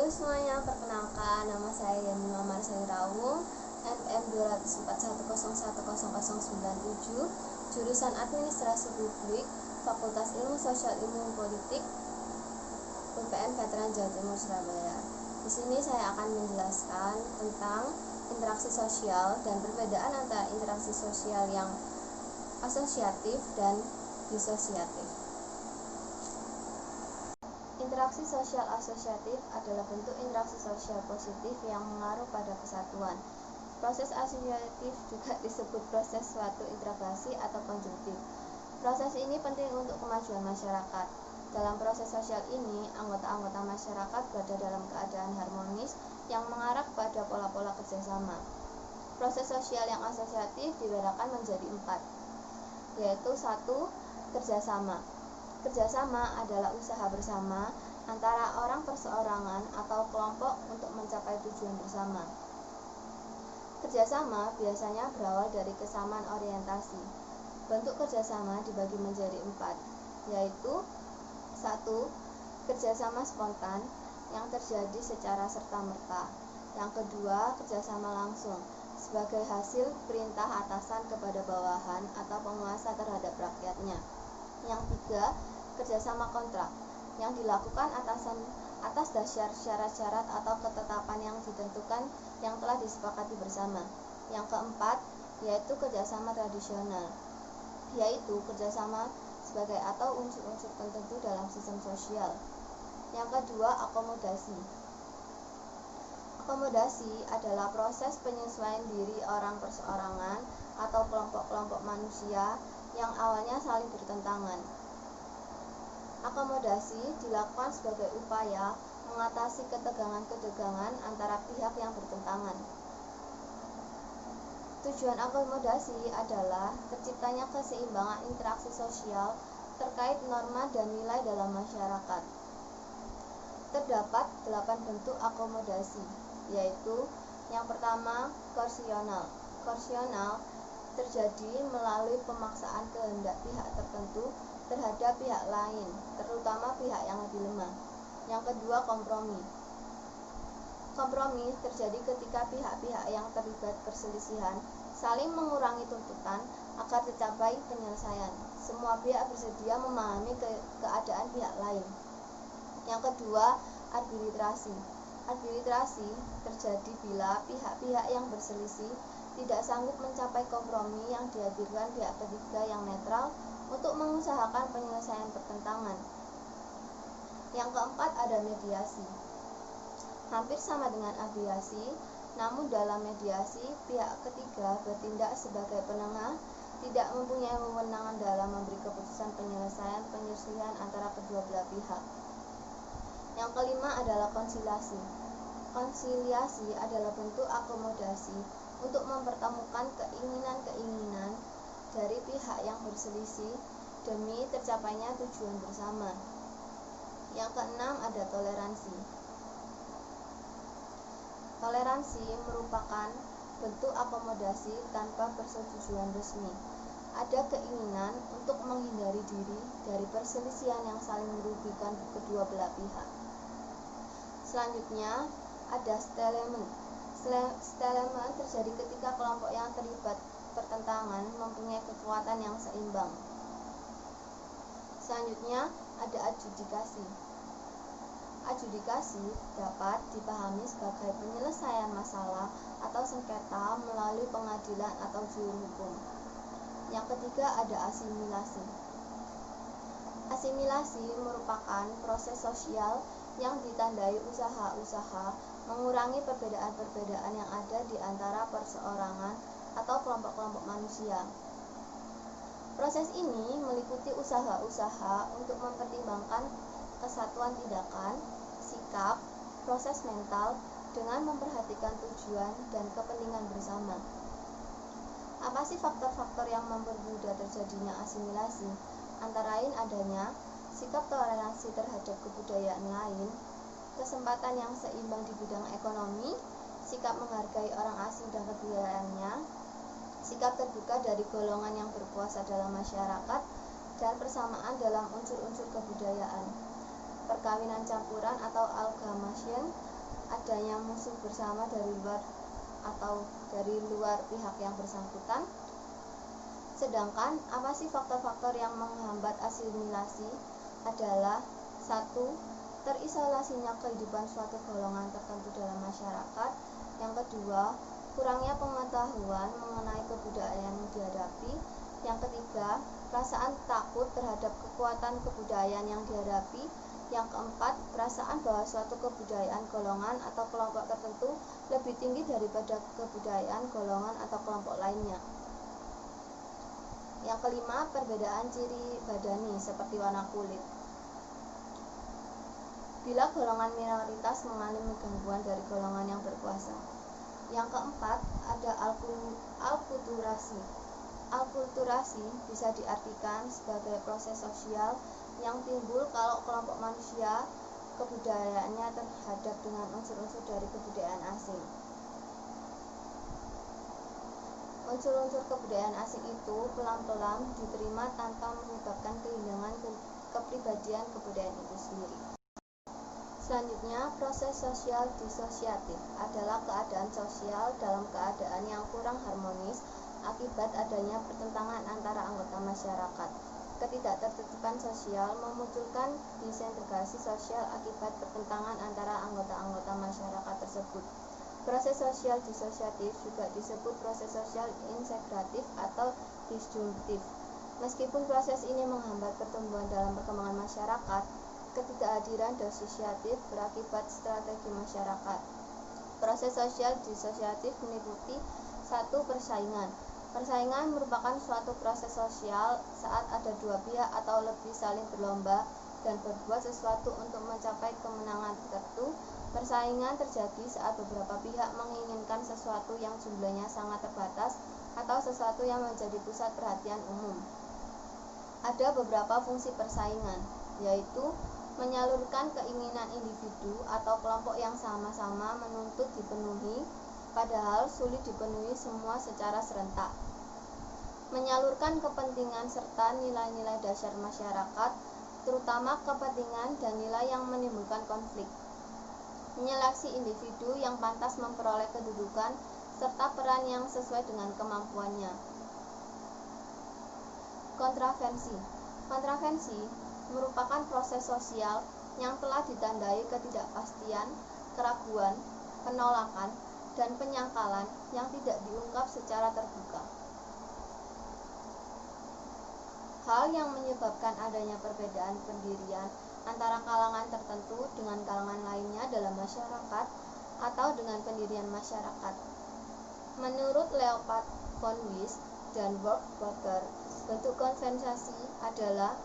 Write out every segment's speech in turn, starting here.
Halo semuanya, perkenalkan nama saya Yani Marsai Rawung, NPM 241101097, jurusan Administrasi Publik, Fakultas Ilmu Sosial Ilmu Politik, UPN Veteran Jawa Timur Surabaya. Di sini saya akan menjelaskan tentang interaksi sosial dan perbedaan antara interaksi sosial yang asosiatif dan disosiatif. Interaksi sosial asosiatif adalah bentuk interaksi sosial positif yang mengaruh pada kesatuan. Proses asosiatif juga disebut proses suatu integrasi atau konjungtif. Proses ini penting untuk kemajuan masyarakat. Dalam proses sosial ini, anggota-anggota masyarakat berada dalam keadaan harmonis yang mengarah pada pola-pola kerjasama. Proses sosial yang asosiatif dibedakan menjadi 4, yaitu 1. Kerjasama. Kerjasama adalah usaha bersama antara orang perseorangan atau kelompok untuk mencapai tujuan bersama. Kerjasama biasanya berawal dari kesamaan orientasi. Bentuk kerjasama dibagi menjadi 4, yaitu 1. Kerjasama spontan yang terjadi secara serta-merta. Yang kedua, kerjasama langsung sebagai hasil perintah atasan kepada bawahan atau penguasa terhadap rakyatnya. Yang tiga, kerjasama kontrak yang dilakukan atas dasar syarat-syarat atau ketetapan yang ditentukan yang telah disepakati bersama. Yang keempat, yaitu kerjasama tradisional, yaitu kerjasama sebagai atau unsur-unsur tertentu dalam sistem sosial. Yang kedua, akomodasi. Akomodasi adalah proses penyesuaian diri orang perseorangan atau kelompok-kelompok manusia yang awalnya saling bertentangan. Akomodasi dilakukan sebagai upaya mengatasi ketegangan-ketegangan antara pihak yang bertentangan. Tujuan akomodasi adalah terciptanya keseimbangan interaksi sosial terkait norma dan nilai dalam masyarakat. Terdapat 8 bentuk akomodasi, yaitu yang pertama, koersional. Koersional terjadi melalui pemaksaan kehendak pihak tertentu terhadap pihak lain, terutama pihak yang lebih lemah. Yang kedua, kompromi. Kompromi terjadi ketika pihak-pihak yang terlibat perselisihan saling mengurangi tuntutan agar tercapai penyelesaian. Semua pihak bersedia memahami keadaan pihak lain. Yang kedua, arbitrasi. Arbitrasi terjadi bila pihak-pihak yang berselisih tidak sanggup mencapai kompromi yang dihadirkan pihak ketiga yang netral untuk mengusahakan penyelesaian pertentangan. Yang keempat, ada mediasi. Hampir sama dengan arbitrasi, namun dalam mediasi pihak ketiga bertindak sebagai penengah, tidak mempunyai wewenang dalam memberi keputusan penyelesaian perselisihan antara kedua belah pihak. Yang kelima adalah konsiliasi. Konsiliasi adalah bentuk akomodasi untuk mempertemukan keinginan-keinginan dari pihak yang berselisih demi tercapainya tujuan bersama. Yang keenam, ada toleransi. Toleransi merupakan bentuk akomodasi tanpa persetujuan resmi. Ada keinginan untuk menghindari diri dari perselisihan yang saling merugikan kedua belah pihak. Selanjutnya, ada settlement. Settlement terjadi ketika kelompok yang terlibat pertentangan mempunyai kekuatan yang seimbang. Selanjutnya, ada adjudikasi. Adjudikasi dapat dipahami sebagai penyelesaian masalah atau sengketa melalui pengadilan atau juru hukum. Yang ketiga, ada asimilasi. Asimilasi merupakan proses sosial yang ditandai usaha-usaha mengurangi perbedaan-perbedaan yang ada di antara perseorangan atau kelompok-kelompok manusia. Proses ini meliputi usaha-usaha untuk mempertimbangkan kesatuan tindakan, sikap, proses mental dengan memperhatikan tujuan dan kepentingan bersama. Apa sih faktor-faktor yang mempermudah terjadinya asimilasi? Antara lain adanya sikap toleransi terhadap kebudayaan lain, kesempatan yang seimbang di bidang ekonomi, sikap menghargai orang asing dan kebudayaannya, sikap terbuka dari golongan yang berkuasa dalam masyarakat, dan persamaan dalam unsur-unsur kebudayaan. Perkawinan campuran atau amalgamation adanya musuh bersama dari luar atau dari luar pihak yang bersangkutan. Sedangkan apa sih faktor-faktor yang menghambat asimilasi? Adalah 1. Terisolasinya kehidupan suatu golongan tertentu dalam masyarakat. Yang kedua, kurangnya pengetahuan mengenai kebudayaan yang dihadapi. Yang ketiga, perasaan takut terhadap kekuatan kebudayaan yang dihadapi. Yang keempat, perasaan bahwa suatu kebudayaan golongan atau kelompok tertentu lebih tinggi daripada kebudayaan golongan atau kelompok lainnya. Yang kelima, perbedaan ciri badani seperti warna kulit. Bila golongan minoritas mengalami gangguan dari golongan yang berkuasa. Yang keempat, ada alkulturasi. Alkulturasi bisa diartikan sebagai proses sosial yang timbul kalau kelompok manusia kebudayaannya terhadap dengan unsur-unsur dari kebudayaan asing. Unsur-unsur kebudayaan asing itu pelan-pelan diterima tanpa menyebabkan kehilangan kepribadian kebudayaan itu sendiri. Selanjutnya, proses sosial disosiatif adalah keadaan sosial dalam keadaan yang kurang harmonis akibat adanya pertentangan antara anggota masyarakat. Ketidaktertiban sosial memunculkan disintegrasi sosial akibat pertentangan antara anggota-anggota masyarakat tersebut. Proses sosial disosiatif juga disebut proses sosial integratif atau disjungtif. Meskipun proses ini menghambat pertumbuhan dalam perkembangan masyarakat, ketidakhadiran disosiatif berakibat strategi masyarakat. Proses sosial disosiatif meliputi 1. Persaingan. Persaingan merupakan suatu proses sosial saat ada dua pihak atau lebih saling berlomba dan berbuat sesuatu untuk mencapai kemenangan tertentu. Persaingan terjadi saat beberapa pihak menginginkan sesuatu yang jumlahnya sangat terbatas atau sesuatu yang menjadi pusat perhatian umum. Ada beberapa fungsi persaingan, yaitu menyalurkan keinginan individu atau kelompok yang sama-sama menuntut dipenuhi, padahal sulit dipenuhi semua secara serentak. Menyalurkan kepentingan serta nilai-nilai dasar masyarakat, terutama kepentingan dan nilai yang menimbulkan konflik. Menyeleksi individu yang pantas memperoleh kedudukan serta peran yang sesuai dengan kemampuannya. Kontravensi. Kontravensi merupakan proses sosial yang telah ditandai ketidakpastian, keraguan, penolakan, dan penyangkalan yang tidak diungkap secara terbuka. Hal yang menyebabkan adanya perbedaan pendirian antara kalangan tertentu dengan kalangan lainnya dalam masyarakat atau dengan pendirian masyarakat. Menurut Leopold von Wies dan Wolf Botter, bentuk konvensasi adalah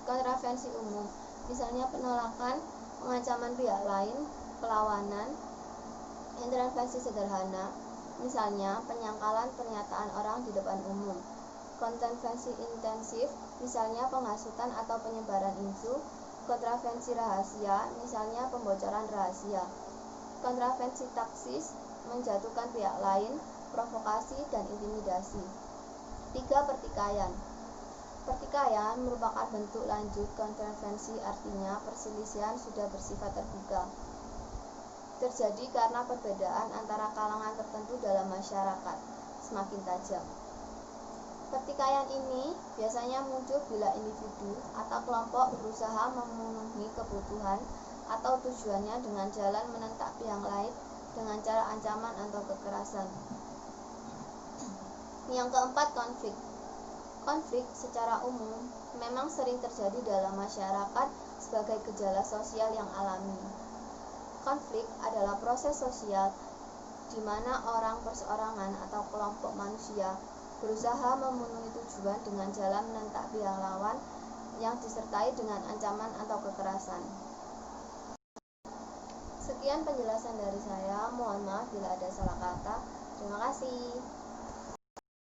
kontravensi umum, misalnya penolakan, pengancaman pihak lain, perlawanan, intervensi sederhana, misalnya penyangkalan pernyataan orang di depan umum. Kontravensi intensif, misalnya penghasutan atau penyebaran isu. Kontravensi rahasia, misalnya pembocoran rahasia. Kontravensi taksis, menjatuhkan pihak lain, provokasi, dan intimidasi. 3. Pertikaian. Pertikaian merupakan bentuk lanjut kontravensi, artinya perselisihan sudah bersifat terbuka. Terjadi karena perbedaan antara kalangan tertentu dalam masyarakat semakin tajam. Pertikaian ini biasanya muncul bila individu atau kelompok berusaha memenuhi kebutuhan atau tujuannya dengan jalan menentang pihak lain dengan cara ancaman atau kekerasan. Yang keempat, konflik. Konflik secara umum memang sering terjadi dalam masyarakat sebagai gejala sosial yang alami. Konflik adalah proses sosial di mana orang perseorangan atau kelompok manusia berusaha memenuhi tujuan dengan jalan menentang pihak lawan yang disertai dengan ancaman atau kekerasan. Sekian penjelasan dari saya, mohon maaf bila ada salah kata. Terima kasih.